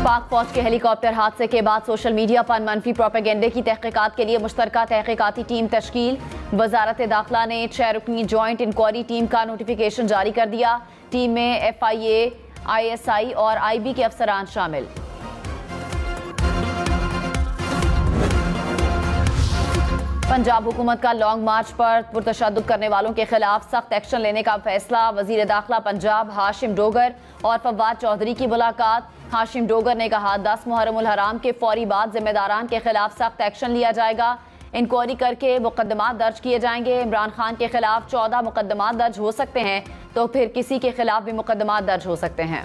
पाक फौज के हेलीकॉप्टर हादसे के बाद सोशल मीडिया पर मनफी प्रोपेगेंडे की तहकीकात के लिए मुश्तरका तहकीकाती टीम तश्कील। वजारत दाखिला ने 6 रुकनी जॉइंट इंक्वायरी टीम का नोटिफिकेशन जारी कर दिया। टीम में FIA, ISI और IB के अफसरान शामिल। पंजाब हुकूमत का लॉन्ग मार्च पर पुरतशद्दुद करने वालों के खिलाफ सख्त एक्शन लेने का फैसला। वजीर दाखिला पंजाब हाशिम डोगर और फवाद चौधरी की मुलाकात। हाशिम डोगर ने कहा 10 मुहर्रम उल हराम के फौरी बाद जिम्मेदारान के खिलाफ सख्त एक्शन लिया जाएगा। इंक्वायरी करके मुकदमात दर्ज किए जाएंगे। इमरान खान के खिलाफ 14 मुकदमात दर्ज हो सकते हैं तो फिर किसी के खिलाफ भी मुकदमात दर्ज हो सकते हैं।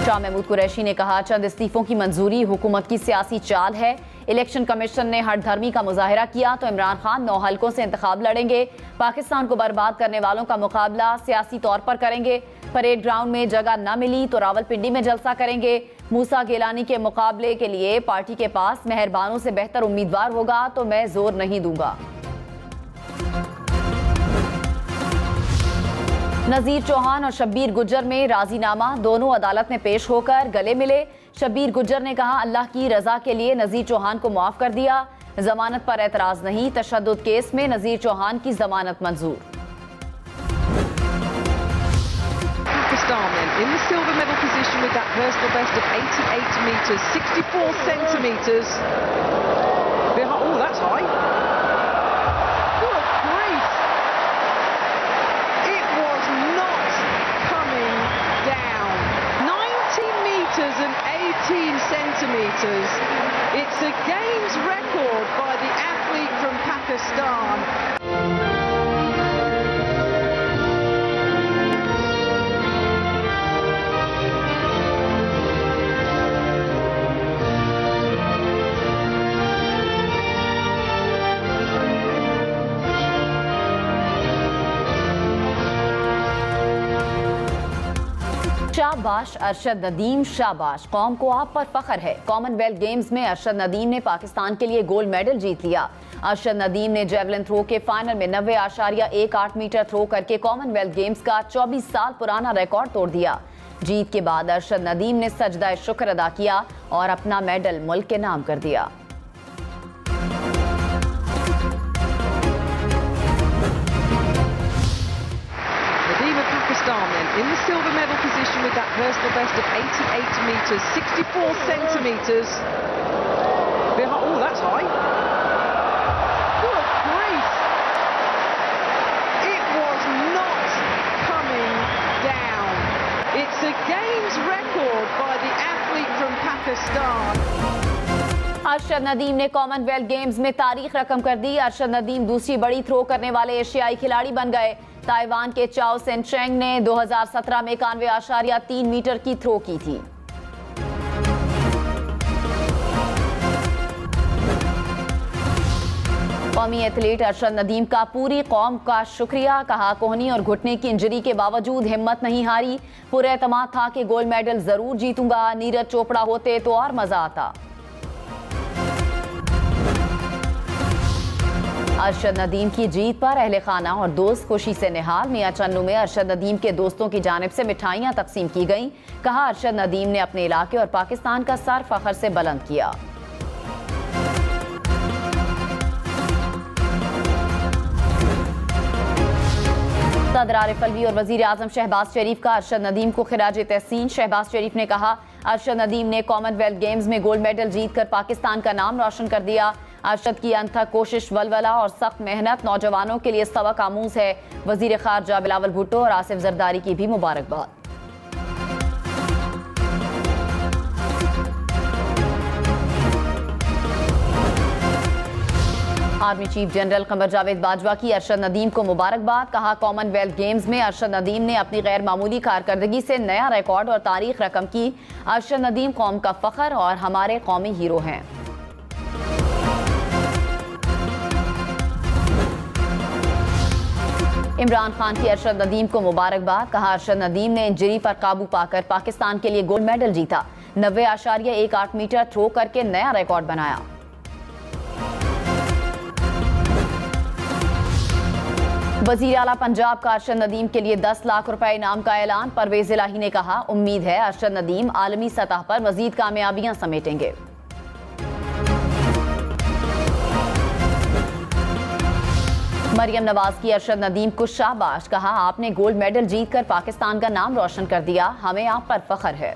शाह महमूद कुरैशी ने कहा चंद इस्तीफों की मंजूरी हुकूमत की सियासी चाल है। इलेक्शन कमीशन ने हट धर्मी का मुजाहिरा किया तो इमरान खान 9 हलकों से इंतखाब लड़ेंगे। पाकिस्तान को बर्बाद करने वालों का मुकाबला सियासी तौर पर करेंगे। परेड ग्राउंड में जगह न मिली तो रावलपिंडी में जलसा करेंगे। मूसा गिलानी के मुकाबले के लिए पार्टी के पास मेहरबानों से बेहतर उम्मीदवार होगा तो मैं जोर नहीं दूंगा। नजीर चौहान और शब्बीर गुज्जर में राजीनामा, दोनों अदालत में पेश होकर गले मिले। शब्बीर गुज्जर ने कहा अल्लाह की रजा के लिए नजीर चौहान को माफ कर दिया। जमानत पर एतराज नहीं, तशद्दुद केस में नजीर चौहान की जमानत मंजूर। In the silver medal position with that personal best of 88 metres, 64 centimetres. Oh, that's high. Good grief. It was not coming down. 90 metres and 18 centimetres. It's a games record by the athlete from Pakistan. शाबाश अरशद नदीम, शाबाश, कौम को आप पर फख्र है। Commonwealth games में अरशद नदीम ने पाकिस्तान के लिए गोल्ड मेडल जीत लिया। अरशद नदीम ने जेवलिन थ्रो के फाइनल में 90.18 मीटर थ्रो करके कॉमनवेल्थ गेम्स का 24 साल पुराना रिकॉर्ड तोड़ दिया। जीत के बाद अरशद नदीम ने सजदा शुक्र अदा किया और अपना मेडल मुल्क के नाम कर दिया। In the silver medal position with that personal best of 88 metres, 64 centimetres. Oh, that's high. Good grief. It was not coming down. It's a games record by the athlete from Pakistan. Arshad Nadeem ने Commonwealth games में तारीख रकम कर दी। अरशद नदीम दूसरी बड़ी throw करने वाले एशियाई खिलाड़ी बन गए। ताइवान के चाओ सेन चेंग ने 2017 में 91.3 मीटर की थ्रो की थी। कौमी एथलीट अरशद नदीम का पूरी कौम का शुक्रिया, कहा कोहनी और घुटने की इंजरी के बावजूद हिम्मत नहीं हारी। पूरे एतमाद था कि गोल्ड मेडल जरूर जीतूंगा, नीरज चोपड़ा होते तो और मजा आता। अरशद नदीम की जीत पर अहले खाना और दोस्त खुशी से निहाल। मियां चन्नू में अरशद नदीम के दोस्तों की जानिब से मिठाइयां तकसीम की गईं। कहा अरशद नदीम ने अपने इलाके और पाकिस्तान का सर फख्र से बुलंद किया। सदर आरिफ अलवी और वजीर आजम शहबाज शरीफ का अरशद नदीम को खिराज तहसीन। शहबाज शरीफ ने कहा अरशद नदीम ने कॉमनवेल्थ गेम्स में गोल्ड मेडल जीतकर पाकिस्तान का नाम रोशन कर दिया। अरशद की अनथक कोशिश, वलवला और सख्त मेहनत नौजवानों के लिए सबक आमूज है। वजीर खारजा बिलावल भुट्टो और आसिफ जरदारी की भी मुबारकबाद। Army chief general Qamar Javed Bajwa की अरशद नदीम को मुबारकबाद। कहा कॉमनवेल्थ गेम्स में अरशद नदीम ने अपनी गैर मामूली कारकर्दगी से नया रिकॉर्ड और तारीख रकम की। अरशद नदीम कौम का फख्र और हमारे कौमी हीरो हैं। इमरान खान की अरशद नदीम को मुबारकबाद। कहा अरशद नदीम ने इंजरी पर काबू पाकर पाकिस्तान के लिए गोल्ड मेडल जीता। 90.18 मीटर थ्रो करके नया रिकॉर्ड बनाया। वजीर आला पंजाब का अरशद नदीम के लिए 10 लाख रुपए इनाम का ऐलान। परवेज इलाही ने कहा, उम्मीद है अरशद नदीम आलमी सतह पर मजीद कामयाबियां समेटेंगे। मरियम नवाज की अरशद नदीम को शाबाश, कहा आपने गोल्ड मेडल जीतकर पाकिस्तान का नाम रोशन कर दिया, हमें आप पर फख्र है।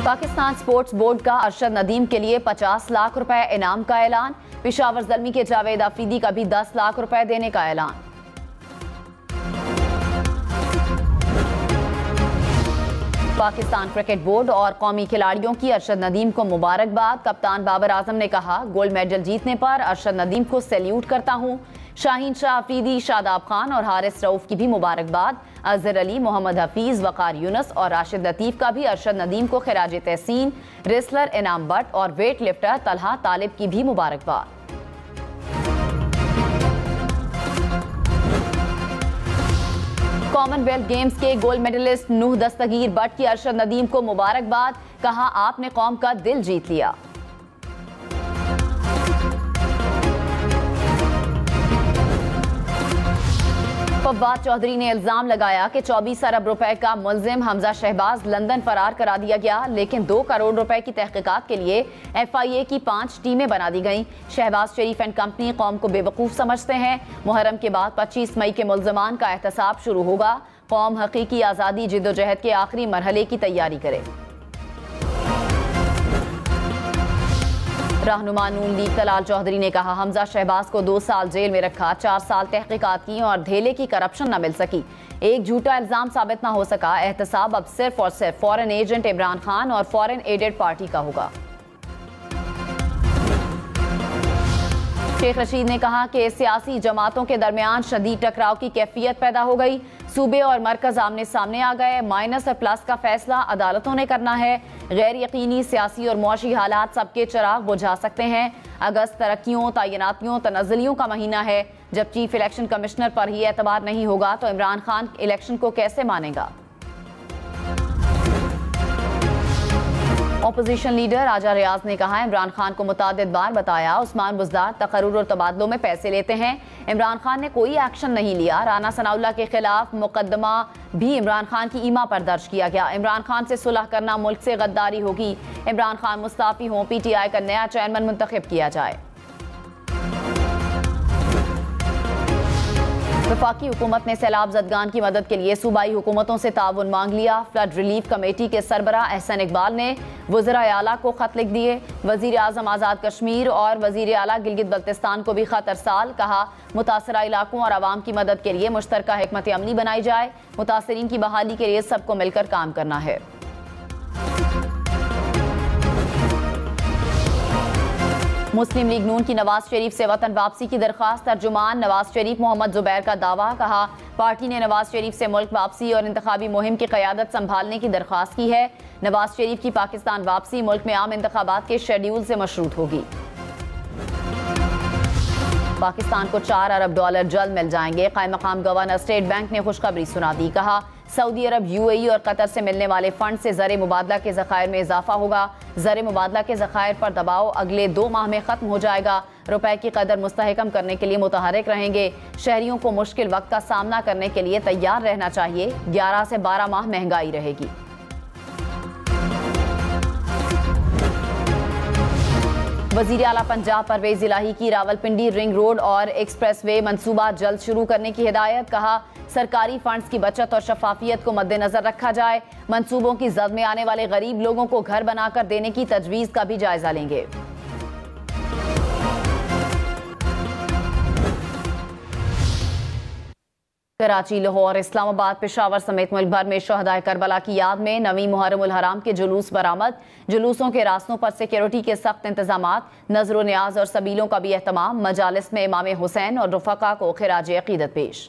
पाकिस्तान स्पोर्ट्स बोर्ड का अरशद नदीम के लिए 50 लाख रुपए इनाम का ऐलान। पेशावर ज़ल्मी के जावेद आफरीदी का भी 10 लाख रुपए देने का ऐलान। पाकिस्तान क्रिकेट बोर्ड और कौमी खिलाड़ियों की अरशद नदीम को मुबारकबाद। कप्तान बाबर आजम ने कहा, गोल्ड मेडल जीतने पर अरशद नदीम को सैल्यूट करता हूं। शाहीन शाह अफरीदी, शादाब खान और हारिस रऊफ की भी मुबारकबाद। अजहर अली, मोहम्मद हफीज, वकार यूनुस और राशिद लतीफ का भी अरशद नदीम को खिराज तहसीन। रेसलर इनाम भट्ट और वेट लिफ्टर तलहा तालिब की भी मुबारकबाद। कॉमनवेल्थ गेम्स के गोल्ड मेडलिस्ट नूह दस्तगीर भट्ट की अरशद नदीम को मुबारकबाद। कहा, आपने कौम का दिल जीत लिया। फवाद चौधरी ने इल्जाम लगाया कि 24 अरब रुपए का मुलजिम हमजा शहबाज लंदन फरार करा दिया गया, लेकिन 2 करोड़ रुपए की तहकीकात के लिए FIA की 5 टीमें बना दी गईं। शहबाज शरीफ एंड कंपनी कौम को बेवकूफ़ समझते हैं। मुहर्रम के बाद 25 मई के मुलजमान का एहतसाब शुरू होगा। कौम हकीकी आज़ादी जिद्दोजहद के आखिरी मरहले की तैयारी करे। रहनुमा नून लीग तलाल चौधरी ने कहा, हमजा शहबाज को 2 साल जेल में रखा, 4 साल तहकीकात की और धेले की करप्शन न मिल सकी, एक झूठा इल्जाम साबित न हो सका। एहतसाब अब सिर्फ और सिर्फ फॉरेन एजेंट इमरान खान और फॉरेन एडेड पार्टी का होगा। शेख रशीद ने कहा कि सियासी जमातों के दरमियान शदीद टकराव की कैफियत पैदा हो गई। सूबे और मरकज आमने सामने आ गए। माइनस और प्लस का फैसला अदालतों ने करना है। गैर यकीनी सियासी और मुआशी हालात सबके चिराग बुझा सकते हैं। अगस्त तरक्कियों, तयनातियों, तनज़्ज़ुलियों का महीना है। जब चीफ इलेक्शन कमिश्नर पर ही एतबार नहीं होगा तो इमरान खान इलेक्शन को कैसे मानेगा। अपोजिशन लीडर राजा रियाज ने कहा, इमरान खान को मुतादिद बार बताया उस्मान बुज़दार तकर्रुर और तबादलों में पैसे लेते हैं। इमरान खान ने कोई एक्शन नहीं लिया। राना सनाउल्लाह के खिलाफ मुकदमा भी इमरान खान की ईमा पर दर्ज किया गया। इमरान खान से सुलह करना मुल्क से गद्दारी होगी। इमरान खान मुस्ताफी हों, PTI का नया चेयरमैन मुंतखब किया जाए। वफाकी हुकूमत ने सैलाब ज़दगान की मदद के लिए सूबाई हुकूमतों से ताउन मांग लिया। फ्लड रिलीफ कमेटी के सरबरा एहसन इकबाल ने वज़ीर आला को खत लिख दिए। वज़ीर आज़म आज़ाद कश्मीर और वज़ीर आला गिलगित बल्तिस्तान को भी खत अरसाल। कहा, मुतासरा इलाकों और आवाम की मदद के लिए मुश्तरका हिकमत अमली बनाई जाए। मुतासरीन की बहाली के लिए सबको मिलकर काम करना है। मुस्लिम लीग नून की नवाज शरीफ से वतन वापसी की दरख्वास्त। तर्जुमान नवाज शरीफ मोहम्मद जुबैर का दावा। कहा, पार्टी ने नवाज शरीफ से मुल्क वापसी और इंतखाबी मुहिम की क़यादत संभालने की दरख्वास्त की है। नवाज शरीफ की पाकिस्तान वापसी मुल्क में आम इंतखाबात के शेड्यूल से मशरूत होगी। पाकिस्तान को 4 अरब डॉलर जल्द मिल जाएंगे। कायम मकाम गवर्नर स्टेट बैंक ने खुशखबरी सुना दी। कहा, सऊदी अरब, UAE और कतर से मिलने वाले फंड से ज़र मुबादला के ज़खायर में इजाफा होगा। ज़र मुबादला के ज़खायर पर दबाव अगले 2 माह में ख़त्म हो जाएगा। रुपए की कदर मुस्तहकम करने के लिए मुतहरिक रहेंगे। शहरियों को मुश्किल वक्त का सामना करने के लिए तैयार रहना चाहिए। 11 से 12 माह महंगाई रहेगी। वज़ीर आला पंजाब परवेज इलाही की रावलपिंडी रिंग रोड और एक्सप्रेसवे मंसूबा जल्द शुरू करने की हिदायत। कहा, सरकारी फंड्स की बचत और शफाफियत को मद्देनजर रखा जाए। मंसूबों की जद में आने वाले गरीब लोगों को घर बनाकर देने की तजवीज़ का भी जायजा लेंगे। कराची, लाहौर, इस्लामाबाद, पेशावर समेत मुल्क भर में शहदाए करबला की याद में 9वीं मुहर्रम उल हराम के जुलूस बरामद। जुलूसों के रास्तों पर सिक्योरिटी के सख्त इंतजामात। नजर न्याज और सबीलों का भी एहतमाम। मजालिस में इमाम हुसैन और रुफका को खिराज अकीदत पेश।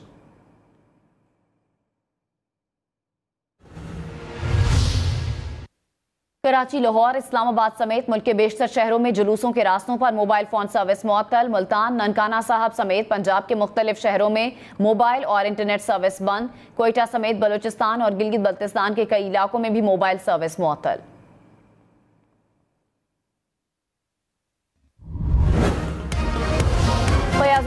कराची, लाहौर, इस्लामाबाद समेत मुल्क के बेशतर शहरों में जुलूसों के रास्तों पर मोबाइल फोन सर्विस मुअत्तल। मुल्तान, ननकाना साहब समेत पंजाब के मुख्तलिफ शहरों में मोबाइल और इंटरनेट सर्विस बंद। कोयटा समेत बलूचिस्तान और गिलगित बल्तिस्तान के कई इलाकों में भी मोबाइल सर्विस मुअत्तल।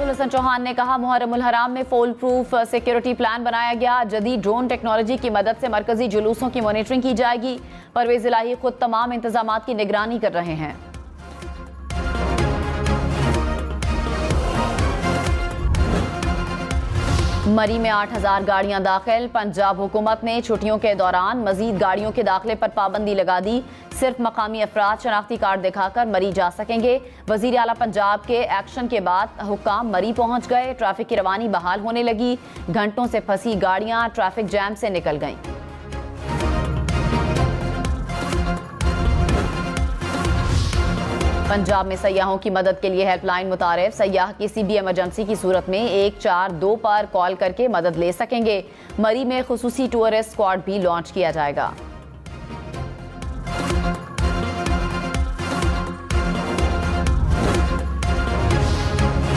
मुरादुल हसन चौहान ने कहा, मुहर्रमुल हराम में फुल प्रूफ सिक्योरिटी प्लान बनाया गया। जदीद ड्रोन टेक्नोलॉजी की मदद से मरकजी जुलूसों की मॉनिटरिंग की जाएगी। परवेज इलाही खुद तमाम इंतजामात की निगरानी कर रहे हैं। मरी में 8000 गाड़ियां दाखिल। पंजाब हुकूमत ने छुट्टियों के दौरान मजीद गाड़ियों के दाखिले पर पाबंदी लगा दी। सिर्फ मकामी अफराद शनाख्ती कार्ड दिखाकर मरी जा सकेंगे। वजीर आला पंजाब के एक्शन के बाद हुक्काम मरी पहुंच गए। ट्रैफिक की रवानी बहाल होने लगी। घंटों से फंसी गाड़ियां ट्रैफिक जैम से निकल गईं। पंजाब में सयाहों की मदद के लिए हेल्पलाइन मुतारिफ। सयाह किसी भी इमरजेंसी की सूरत में 142 पर कॉल करके मदद ले सकेंगे। मरी में खुसूसी टूरिस्ट स्क्वाड भी लॉन्च किया जाएगा।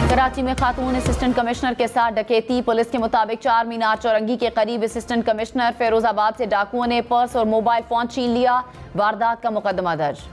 कराची में खातून असिस्टेंट कमिश्नर के साथ डकैती। पुलिस के मुताबिक 4 मीनार चौरंगी के करीब असिस्टेंट कमिश्नर फिरोजाबाद से डाकुओं ने पर्स और मोबाइल फोन छीन लिया। वारदात का मुकदमा दर्ज।